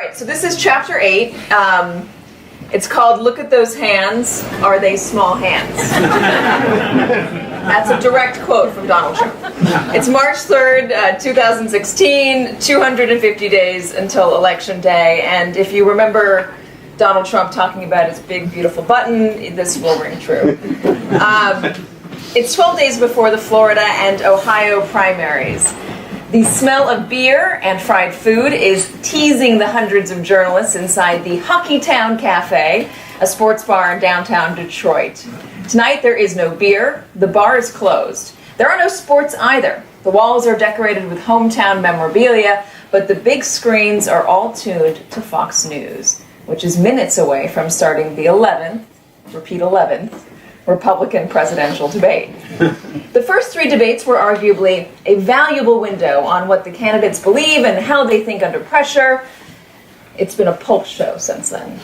right, so this is chapter 8. It's called Look at Those Hands, Are They Small Hands? That's a direct quote from Donald Trump. It's March 3rd, 2016, 250 days until Election Day, and if you remember Donald Trump talking about his big, beautiful button, this will ring true. It's 12 days before the Florida and Ohio primaries. The smell of beer and fried food is teasing the hundreds of journalists inside the Hockeytown Cafe, a sports bar in downtown Detroit. Tonight there is no beer, the bar is closed. There are no sports either. The walls are decorated with hometown memorabilia, but the big screens are all tuned to Fox News, which is minutes away from starting the 11th, repeat 11th, Republican presidential debate. The first 3 debates were arguably a valuable window on what the candidates believe and how they think under pressure. It's been a pulp show since then.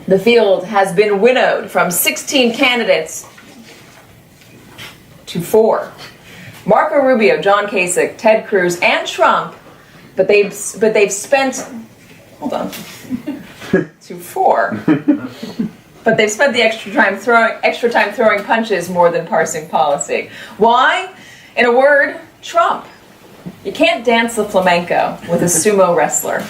The field has been winnowed from 16 candidates to 4. Marco Rubio, John Kasich, Ted Cruz, and Trump, but they've spent, hold on, to 4. But they've spent the extra time throwing punches more than parsing policy. Why? In a word, Trump. You can't dance the flamenco with a sumo wrestler.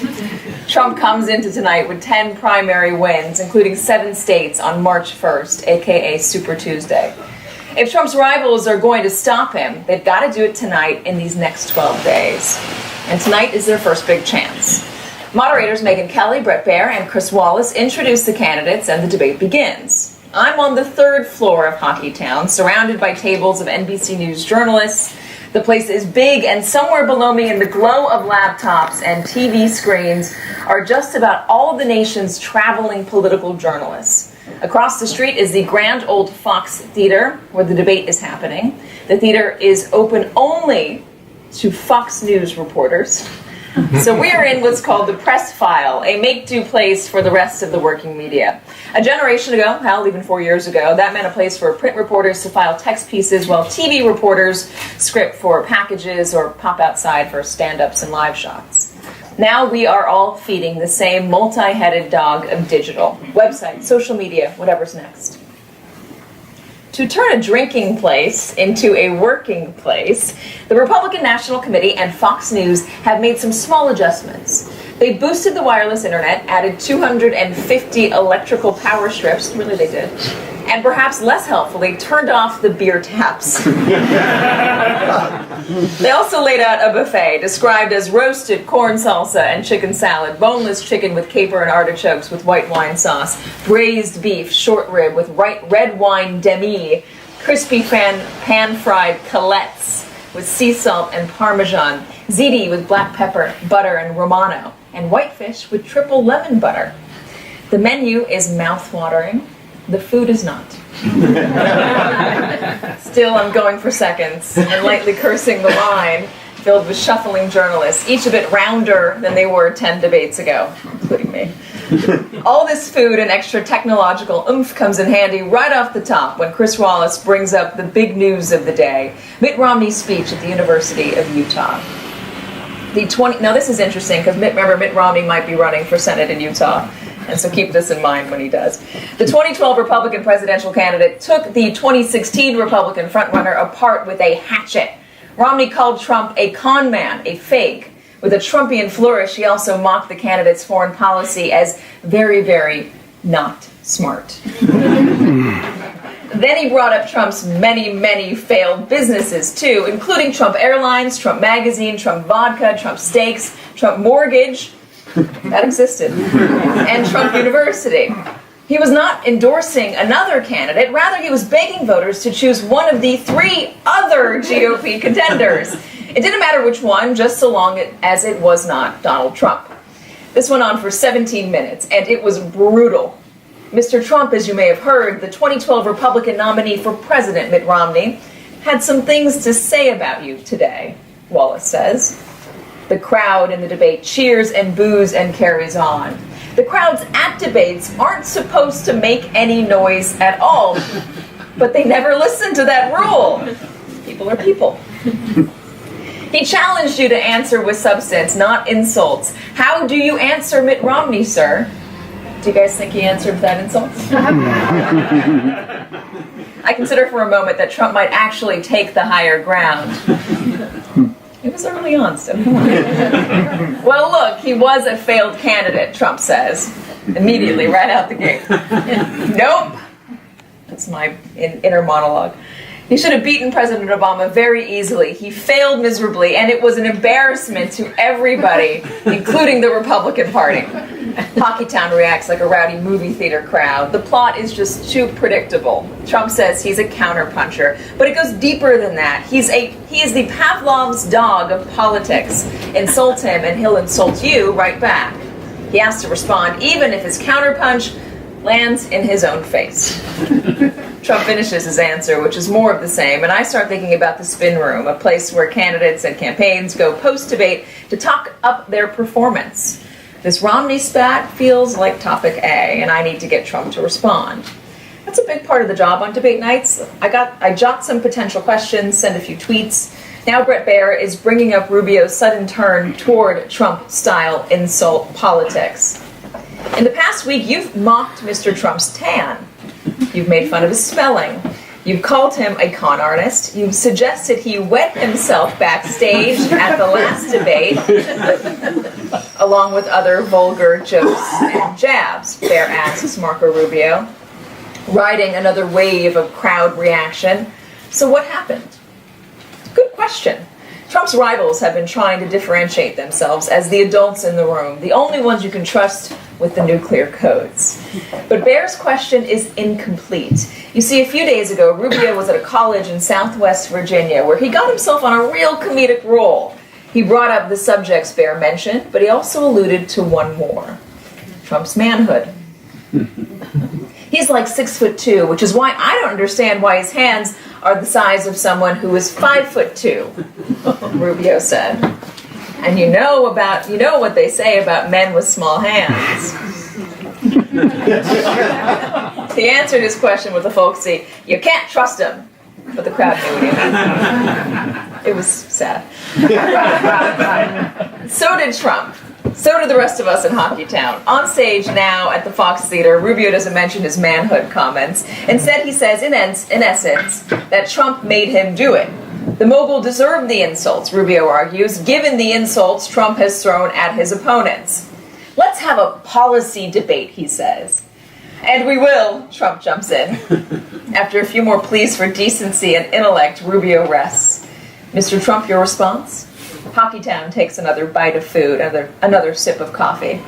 Trump comes into tonight with 10 primary wins, including 7 states on March 1st, aka Super Tuesday. If Trump's rivals are going to stop him, they've got to do it tonight in these next 12 days. And tonight is their first big chance. Moderators Megyn Kelly, Bret Baier, and Chris Wallace introduce the candidates, and the debate begins. I'm on the 3rd floor of Hockeytown, surrounded by tables of NBC News journalists. The place is big, and somewhere below me in the glow of laptops and TV screens are just about all of the nation's traveling political journalists. Across the street is the grand old Fox Theater, where the debate is happening. The theater is open only to Fox News reporters. So we are in what's called the press file, a make-do place for the rest of the working media. A generation ago, hell, even 4 years ago, that meant a place for print reporters to file text pieces while TV reporters script for packages or pop outside for stand-ups and live shots. Now we are all feeding the same multi-headed dog of digital. Website, social media, whatever's next. To turn a drinking place into a working place, the Republican National Committee and Fox News have made some small adjustments. They boosted the wireless internet, added 250 electrical power strips, really they did, and perhaps less helpfully, turned off the beer taps. They also laid out a buffet described as roasted corn salsa and chicken salad, boneless chicken with caper and artichokes with white wine sauce, braised beef, short rib with red wine demi, crispy pan-fried colettes with sea salt and parmesan, ziti with black pepper, butter, and romano, and whitefish with triple lemon butter. The menu is mouth-watering. The food is not. Still, I'm going for seconds and lightly cursing the line filled with shuffling journalists, each a bit rounder than they were 10 debates ago, including me. All this food and extra technological oomph comes in handy right off the top when Chris Wallace brings up the big news of the day, Mitt Romney's speech at the University of Utah. Now this is interesting because Mitt Romney might be running for Senate in Utah. And so keep this in mind when he does. The 2012 Republican presidential candidate took the 2016 Republican frontrunner apart with a hatchet. Romney called Trump a con man, a fake. With a Trumpian flourish, he also mocked the candidate's foreign policy as very, very not smart. Then he brought up Trump's many, many failed businesses, too, including Trump Airlines, Trump Magazine, Trump Vodka, Trump Steaks, Trump Mortgage, that existed, and Trump University. He was not endorsing another candidate, rather he was begging voters to choose one of the 3 other GOP contenders. It didn't matter which one, just so long as it was not Donald Trump. This went on for 17 minutes, and it was brutal. Mr. Trump, as you may have heard, the 2012 Republican nominee for president, Mitt Romney, had some things to say about you today, Wallace says. The crowd in the debate cheers and boos and carries on. The crowds at debates aren't supposed to make any noise at all, but they never listen to that rule. People are people. He challenged you to answer with substance, not insults. How do you answer Mitt Romney, sir? Do you guys think he answered with that insult? I consider for a moment that Trump might actually take the higher ground. It was early on, still. Well, look, he was a failed candidate, Trump says. Immediately, right out the gate. Nope. That's my inner monologue. He should have beaten President Obama very easily. He failed miserably, and it was an embarrassment to everybody, including the Republican Party. Hockeytown reacts like a rowdy movie theater crowd. The plot is just too predictable. Trump says he's a counterpuncher, but it goes deeper than that. He is the Pavlov's dog of politics. Insult him, and he'll insult you right back. He has to respond, even if his counterpunch lands in his own face. Trump finishes his answer, which is more of the same, and I start thinking about the spin room, a place where candidates and campaigns go post-debate to talk up their performance. This Romney spat feels like topic A, and I need to get Trump to respond. That's a big part of the job on debate nights. I jot some potential questions, send a few tweets. Now Bret Baier is bringing up Rubio's sudden turn toward Trump-style insult politics. In the past week, you've mocked Mr. Trump's tan. You've made fun of his spelling. You've called him a con artist. You've suggested he wet himself backstage at the last debate, along with other vulgar jokes and jabs, Baier asks Marco Rubio, riding another wave of crowd reaction. So what happened? Good question. Trump's rivals have been trying to differentiate themselves as the adults in the room, the only ones you can trust with the nuclear codes. But Baier's question is incomplete. You see, a few days ago, Rubio was at a college in Southwest Virginia where he got himself on a real comedic role. He brought up the subjects Baier mentioned, but he also alluded to one more: Trump's manhood. He's like 6'2", which is why I don't understand why his hands are the size of someone who is 5'2", Rubio said. And you know what they say about men with small hands. He answered his question with a folksy, "You can't trust him." But the crowd knew what he meant. It was sad. So did Trump. So did the rest of us in Hockeytown. On stage now at the Fox Theater, Rubio doesn't mention his manhood comments. Instead, he says, in essence, that Trump made him do it. The mogul deserved the insults, Rubio argues, given the insults Trump has thrown at his opponents. Let's have a policy debate, he says. And we will, Trump jumps in. After a few more pleas for decency and intellect, Rubio rests. Mr. Trump, your response? Hockeytown takes another bite of food, another sip of coffee.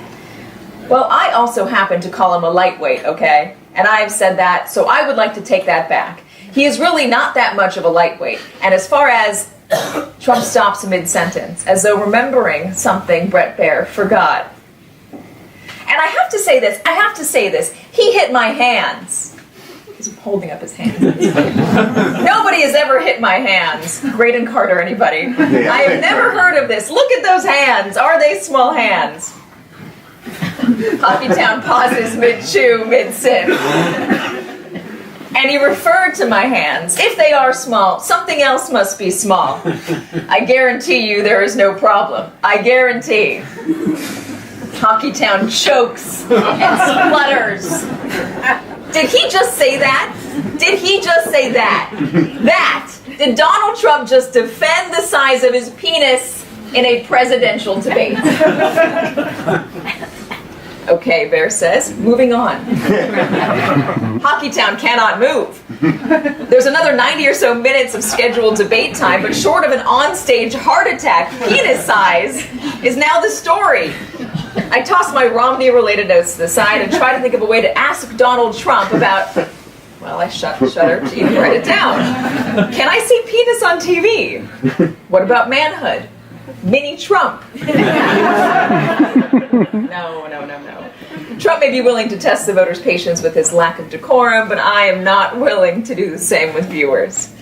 Well, I also happen to call him a lightweight, okay? And I have said that, so I would like to take that back. He is really not that much of a lightweight. And as far as Trump stops mid-sentence, as though remembering something Bret Baier forgot. And I have to say this, he hit my hands. He's holding up his hands. Nobody has ever hit my hands. Graydon Carter, anybody? I have never heard of this. Look at those hands. Are they small hands? Hockeytown pauses mid-chew, mid-sip. And he referred to my hands. If they are small, something else must be small. I guarantee you there is no problem. I guarantee. Hockeytown chokes and splutters. Did he just say that? Did he just say that? Did Donald Trump just defend the size of his penis in a presidential debate? Okay, Baier says, moving on. Hockeytown cannot move. There's another 90 or so minutes of scheduled debate time, but short of an onstage heart attack, penis size is now the story. I toss my Romney-related notes to the side and try to think of a way to ask Donald Trump about... Well, I shudder to even write it down. Can I see penis on TV? What about manhood? Mini Trump. No. Trump may be willing to test the voters' patience with his lack of decorum, but I am not willing to do the same with viewers.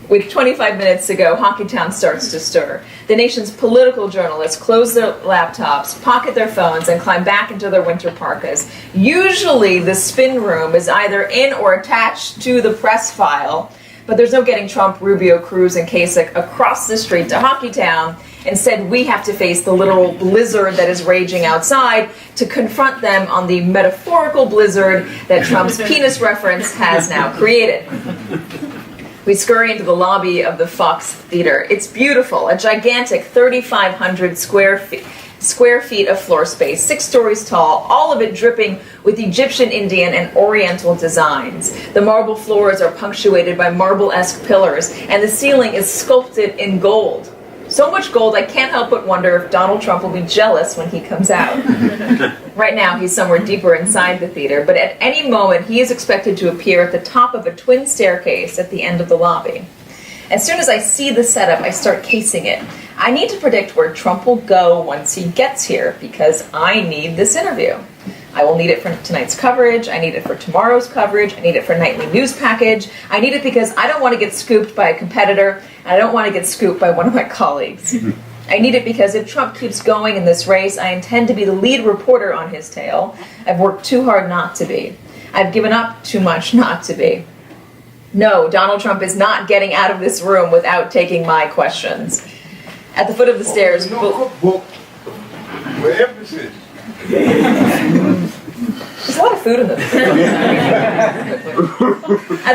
With 25 minutes to go, Hockeytown starts to stir. The nation's political journalists close their laptops, pocket their phones, and climb back into their winter parkas. Usually, the spin room is either in or attached to the press file. But there's no getting Trump, Rubio, Cruz, and Kasich across the street to Hockeytown. Instead, we have to face the literal blizzard that is raging outside to confront them on the metaphorical blizzard that Trump's penis reference has now created. We scurry into the lobby of the Fox Theater. It's beautiful, a gigantic 3,500 square feet of floor space, 6 stories tall, all of it dripping with Egyptian, Indian, and Oriental designs. The marble floors are punctuated by marble-esque pillars, and the ceiling is sculpted in gold. So much gold, I can't help but wonder if Donald Trump will be jealous when he comes out. Right now, he's somewhere deeper inside the theater, but at any moment, he is expected to appear at the top of a twin staircase at the end of the lobby. As soon as I see the setup, I start casing it. I need to predict where Trump will go once he gets here, because I need this interview. I will need it for tonight's coverage, I need it for tomorrow's coverage, I need it for nightly news package, I need it because I don't want to get scooped by a competitor, and I don't want to get scooped by one of my colleagues. I need it because if Trump keeps going in this race, I intend to be the lead reporter on his tail. I've worked too hard not to be. I've given up too much not to be. No, Donald Trump is not getting out of this room without taking my questions. At the foot of the stairs... Wherever this is. There's a lot of food in them. At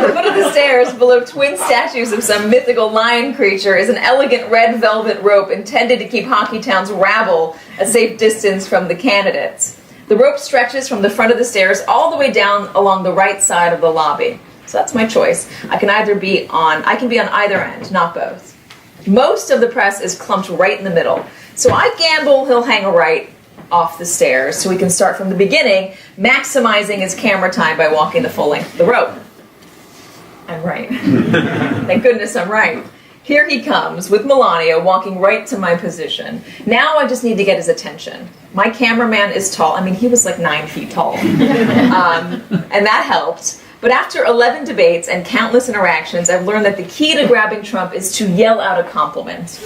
the foot of the stairs, below twin statues of some mythical lion creature, is an elegant red velvet rope intended to keep Hockeytown's rabble a safe distance from the candidates. The rope stretches from the front of the stairs all the way down along the right side of the lobby. So that's my choice. I can be on either end, not both. Most of the press is clumped right in the middle. So I gamble he'll hang a right off the stairs so we can start from the beginning, maximizing his camera time by walking the full length of the rope. I'm right. Thank goodness I'm right. Here he comes with Melania walking right to my position. Now I just need to get his attention. My cameraman is tall. I mean, he was like 9 feet tall. And that helped. But after 11 debates and countless interactions, I've learned that the key to grabbing Trump is to yell out a compliment.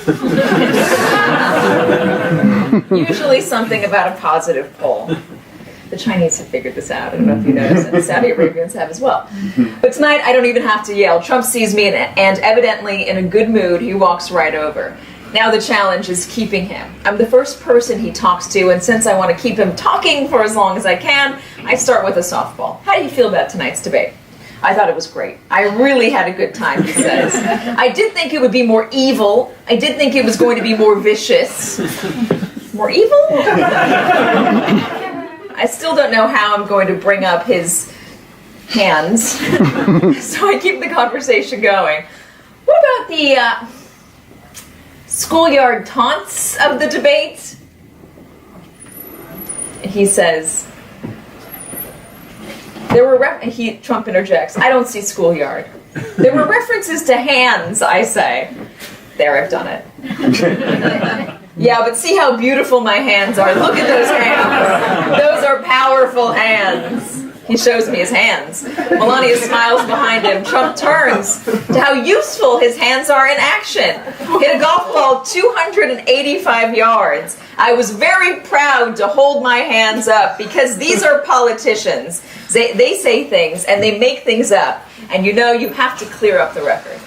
Usually something about a positive poll. The Chinese have figured this out. I don't know if you noticed, and the Saudi Arabians have as well. But tonight, I don't even have to yell. Trump sees me, and evidently in a good mood, he walks right over. Now the challenge is keeping him. I'm the first person he talks to, and since I want to keep him talking for as long as I can, I start with a softball. How do you feel about tonight's debate? I thought it was great. I really had a good time, he says. I did think it would be more evil. I did think it was going to be more vicious. More evil? I still don't know how I'm going to bring up his hands. So I keep the conversation going. What about the schoolyard taunts of the debate? He says, Trump interjects, I don't see schoolyard. There were references to hands, I say. There, I've done it. Yeah, but see how beautiful my hands are. Look at those hands. Those are powerful hands. He shows me his hands. Melania smiles behind him. Trump turns to how useful his hands are in action. Hit a golf ball 285 yards. I was very proud to hold my hands up because these are politicians. They say things and they make things up. And you know you have to clear up the record.